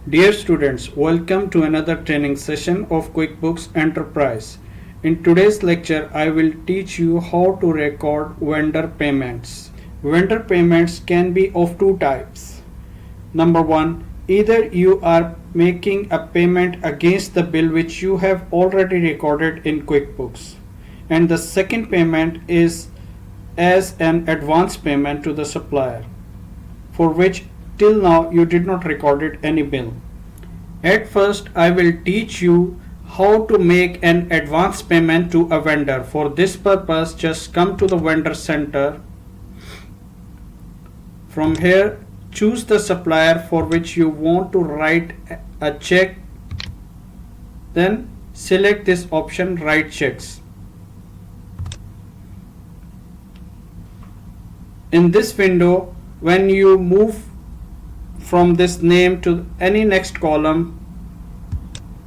Dear students, welcome to another training session of QuickBooks Enterprise. In today's lecture, I will teach you how to record vendor payments. Vendor payments can be of two types. Number one, either you are making a payment against the bill which you have already recorded in QuickBooks, and the second payment is as an advance payment to the supplier, for which till now you did not record any bill. At first, I will teach you how to make an advance payment to a vendor. For this purpose, just come to the vendor center. From here, choose the supplier for which you want to write a check. Then select this option, write checks. In this window, when you move from this name to any next column,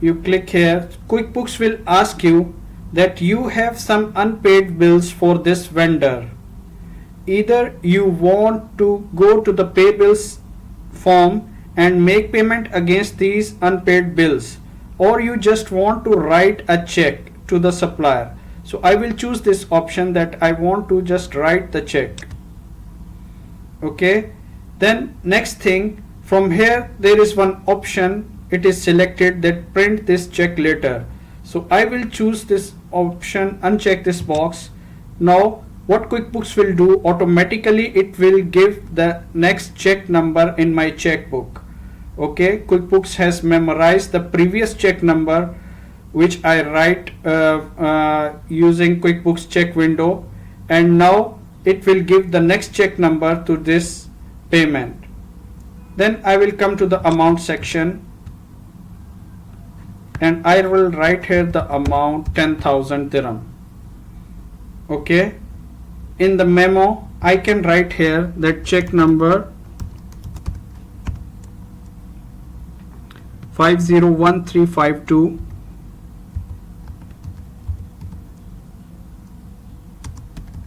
you click here. QuickBooks will ask you that you have some unpaid bills for this vendor. Either you want to go to the pay bills form and make payment against these unpaid bills, or you just want to write a check to the supplier. So I will choose this option that I want to just write the check. Okay, then next thing, from here there is one option, it is selected, that print this check later. So I will choose this option, uncheck this box. Now what QuickBooks will do, automatically it will give the next check number in my checkbook. Okay, QuickBooks has memorized the previous check number which I write using QuickBooks check window, and now it will give the next check number to this payment. Then I will come to the amount section and I will write here the amount 10,000 dirham. Okay, in the memo I can write here that check number 501352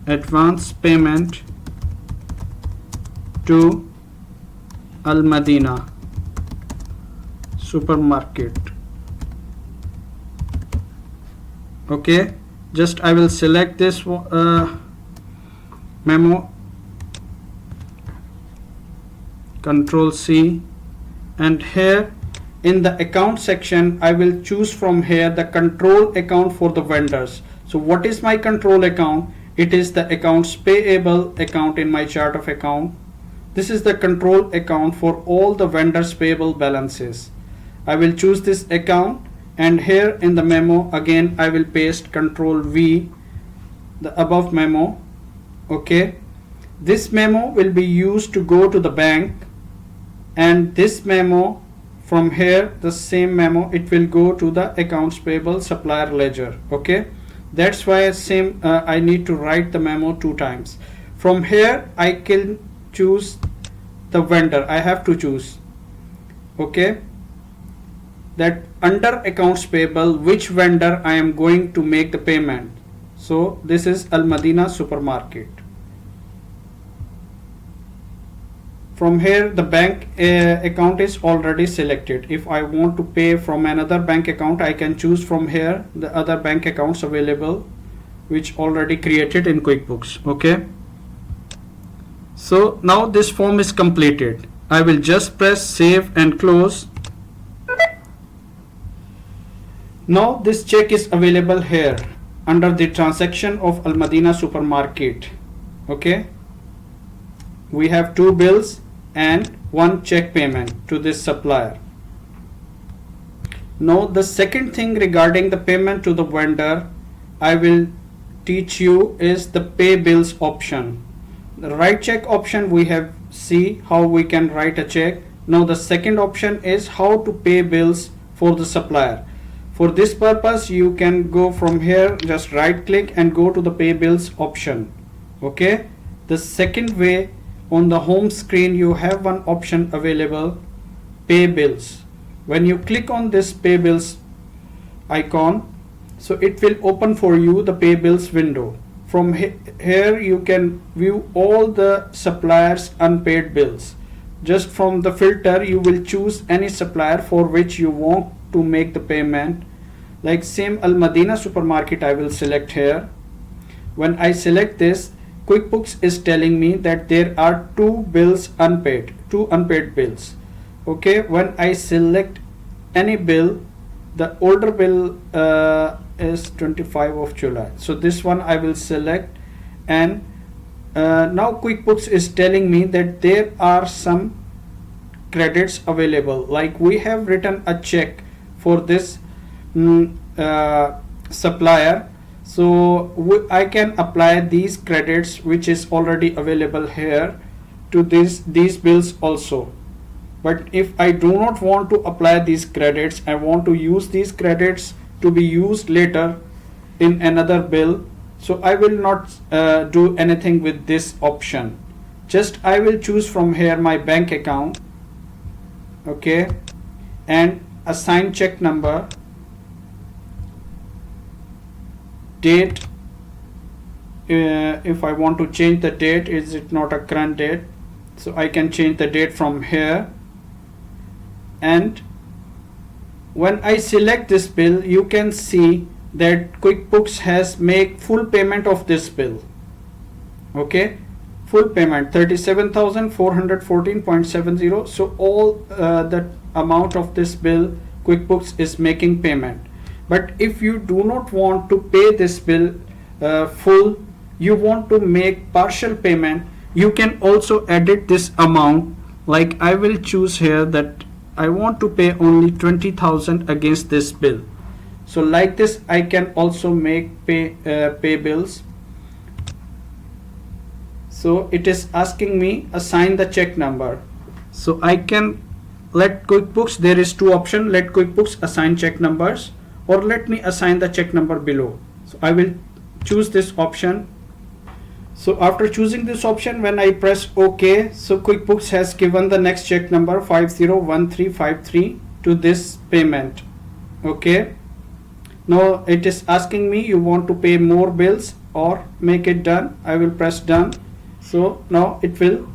advance payment to Al Madina supermarket. Okay, just I will select this memo, Control C, and here in the account section I will choose from here the control account for the vendors. So what is my control account? It is the accounts payable account in my chart of account. This is the control account for all the vendors payable balances. I will choose this account, and here in the memo again I will paste Control V, the above memo. Okay, this memo will be used to go to the bank, and this memo from here, the same memo, it will go to the accounts payable supplier ledger. Okay, that's why I need to write the memo 2 times. From here I can choose the vendor. I have to choose, okay, that under accounts payable which vendor I am going to make the payment. So this is Al Madina supermarket. From here the bank account is already selected. If I want to pay from another bank account, I can choose from here the other bank accounts available which already created in QuickBooks. Okay, so now this form is completed. I will just press save and close. Now this check is available here under the transaction of Al Madina supermarket. Okay, we have 2 bills and 1 check payment to this supplier. Now the second thing regarding the payment to the vendor I will teach you is the pay bills option. The write check option we have see how we can write a check. Now the second option is how to pay bills for the supplier. For this purpose you can go from here, just right click and go to the pay bills option. Okay, the second way, on the home screen you have one option available, pay bills. When you click on this pay bills icon, so it will open for you the pay bills window. From here you can view all the suppliers unpaid bills. just from the filter you will choose any supplier for which you want to make the payment. Like same Al Madina supermarket I will select here. When I select this, QuickBooks is telling me that there are two unpaid bills. Okay, when I select any bill, the older bill is 25 of July. So this one I will select, and now QuickBooks is telling me that there are some credits available. Like we have written a check for this supplier, so I can apply these credits which is already available here to these bills also. But if I do not want to apply these credits, I want to use these credits to be used later in another bill, so I will not do anything with this option. Just I will choose from here my bank account, okay, and assign check number, date. If I want to change the date, is it not a current date, so I can change the date from here. And when I select this bill, you can see that QuickBooks has made full payment of this bill. Okay, full payment 37,414.70. So all the amount of this bill QuickBooks is making payment. But if you do not want to pay this bill full, you want to make partial payment, you can also edit this amount. Like I will choose here that I want to pay only 20,000 against this bill. So like this I can also make pay bills. So it is asking me assign the check number. So I can let QuickBooks, there is two options, let QuickBooks assign check numbers, or let me assign the check number below. So I will choose this option. So after choosing this option, when I press OK, so QuickBooks has given the next check number 501353 to this payment. Okay, now it is asking me you want to pay more bills or make it done. I will press done. So now it will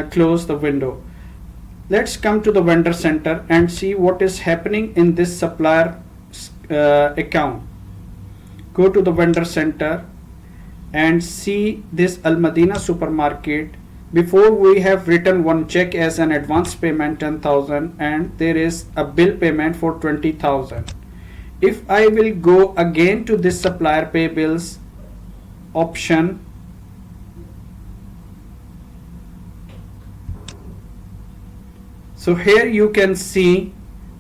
close the window. Let's come to the vendor center and see what is happening in this supplier account. Go to the vendor center and see this Al Madina supermarket. Before we have written one check as an advance payment 10,000, and there is a bill payment for 20,000. If I will go again to this supplier pay bills option, so here you can see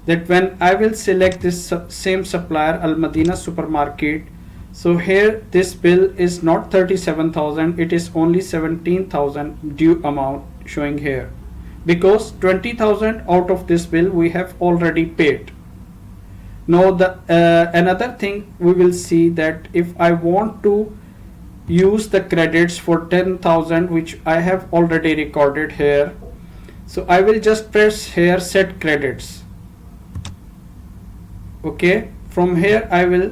that when I will select this same supplier Al Madina supermarket, so here this bill is not 37,000, it is only 17,000 due amount showing here, because 20,000 out of this bill we have already paid. Now the another thing we will see that if I want to use the credits for 10,000 which I have already recorded here, so I will just press here set credits. Okay, from here I will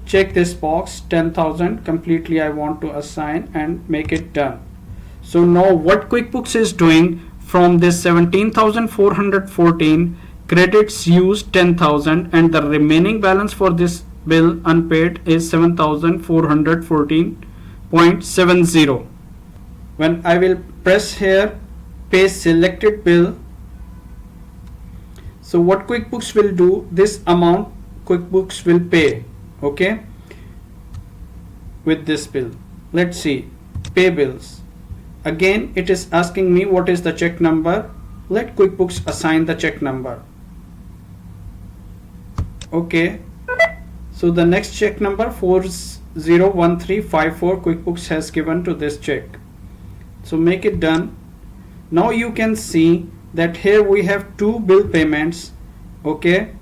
check this box 10,000 completely I want to assign and make it done. So now what QuickBooks is doing, from this 17,414 credits used 10,000, and the remaining balance for this bill unpaid is 7,414.70. When I will press here pay selected bill, so what QuickBooks will do, this amount QuickBooks will pay, okay, with this bill. Let's see, pay bills. Again it is asking me what is the check number. Let QuickBooks assign the check number. Okay, so the next check number 401354 QuickBooks has given to this check. So make it done. Now you can see that here we have two bill payments. Okay,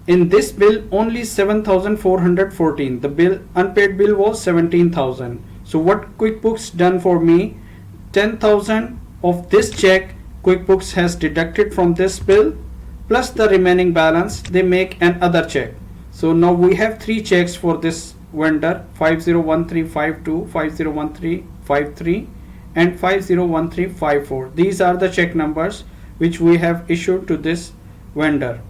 in this bill only 7,414, the bill unpaid bill was 17,000. So what QuickBooks done for me, 10,000 of this check QuickBooks has deducted from this bill, plus the remaining balance they make another check. So now we have three checks for this vendor, 501352, 501353, and 501354. These are the check numbers which we have issued to this vendor.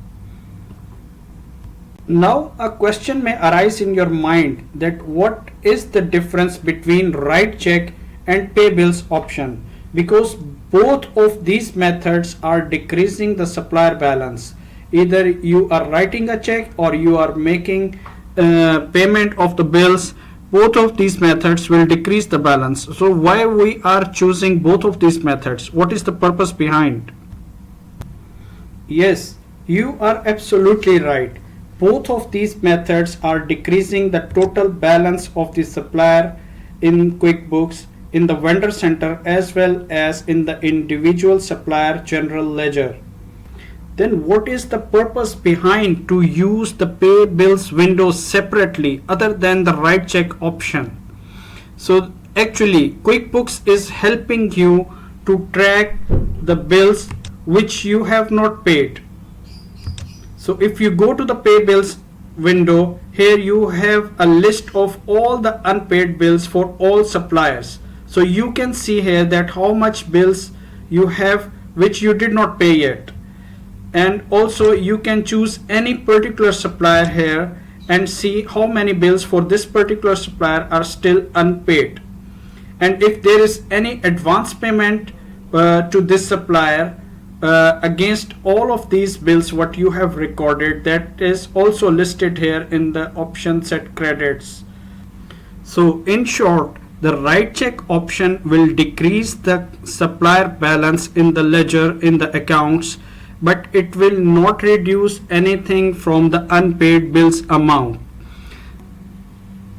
Now a question may arise in your mind that what is the difference between write check and pay bills option, because both of these methods are decreasing the supplier balance. Either you are writing a check or you are making payment of the bills. Both of these methods will decrease the balance. So why we are choosing both of these methods? What is the purpose behind? Yes, you are absolutely right. Both of these methods are decreasing the total balance of the supplier in QuickBooks, in the vendor center, as well as in the individual supplier general ledger. Then what is the purpose behind to use the pay bills window separately other than the write check option? So actually QuickBooks is helping you to track the bills which you have not paid. So if you go to the pay bills window, here you have a list of all the unpaid bills for all suppliers. So you can see here that how much bills you have which you did not pay yet. And also you can choose any particular supplier here and see how many bills for this particular supplier are still unpaid. And if there is any advance payment to this supplier against all of these bills what you have recorded, that is also listed here in the option set credits. So in short, the write check option will decrease the supplier balance in the ledger, in the accounts, but it will not reduce anything from the unpaid bills amount.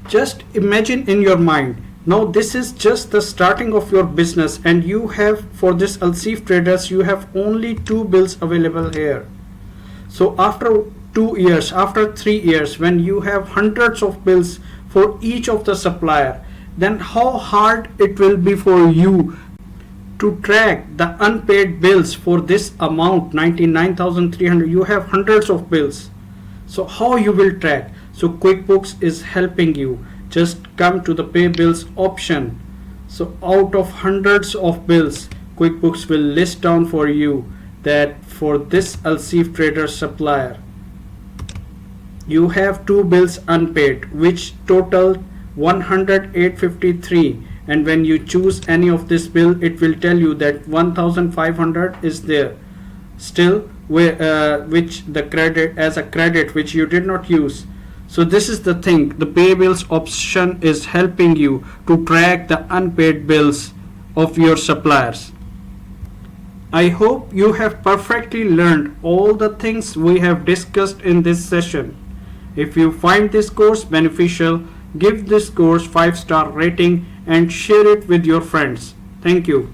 Just imagine in your mind, now this is just the starting of your business and you have, for this Alsif Traders, you have only 2 bills available here. So after 2 years, after 3 years, when you have hundreds of bills for each of the supplier, then how hard it will be for you to track the unpaid bills for this amount, 99,300. You have hundreds of bills. So how you will track? So QuickBooks is helping you. Just come to the pay bills option. So out of hundreds of bills, QuickBooks will list down for you that for this Alsif Trader supplier, you have 2 bills unpaid which total 108.53, and when you choose any of this bill, it will tell you that 1,500 is there still, which the credit as a credit which you did not use. So this is the thing, the pay bills option is helping you to track the unpaid bills of your suppliers. I hope you have perfectly learned all the things we have discussed in this session. If you find this course beneficial, give this course 5-star rating and share it with your friends. Thank you.